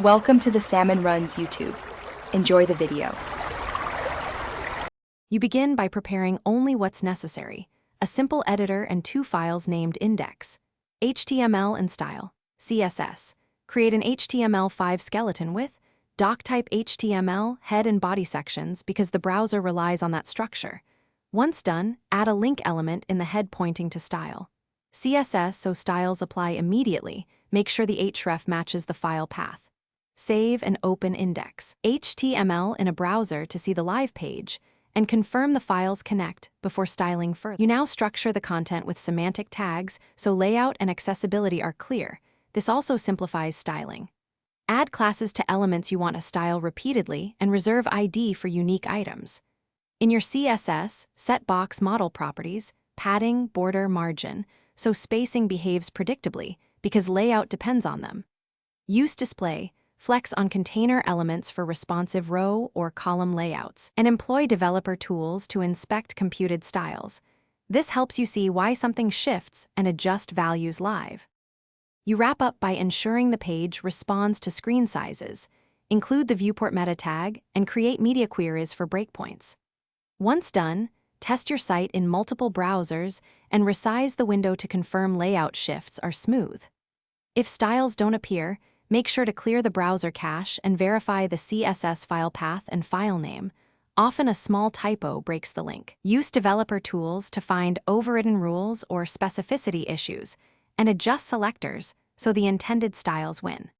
Welcome to the Salmon Runs YouTube. Enjoy the video. You begin by preparing only what's necessary: a simple editor and 2 files named index, HTML and style, CSS. Create an HTML5 skeleton with doc-type HTML head and body sections because the browser relies on that structure. Once done, add a link element in the head pointing to style. CSS so styles apply immediately. Make sure the href matches the file path. Save and open index. HTML in a browser to see the live page, and confirm the files connect before styling further. You now structure the content with semantic tags so layout and accessibility are clear. This also simplifies styling. Add classes to elements you want to style repeatedly and reserve ID for unique items. In your CSS, set box model properties, padding, border, margin, so spacing behaves predictably because layout depends on them. Use display, flex on container elements for responsive row or column layouts, and employ developer tools to inspect computed styles. This helps you see why something shifts and adjust values live. You wrap up by ensuring the page responds to screen sizes, include the viewport meta tag, and create media queries for breakpoints. Once done, test your site in multiple browsers and resize the window to confirm layout shifts are smooth. If styles don't appear, make sure to clear the browser cache and verify the CSS file path and file name. Often a small typo breaks the link. Use developer tools to find overridden rules or specificity issues, and adjust selectors so the intended styles win.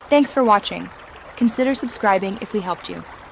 Thanks for watching. Consider subscribing if we helped you.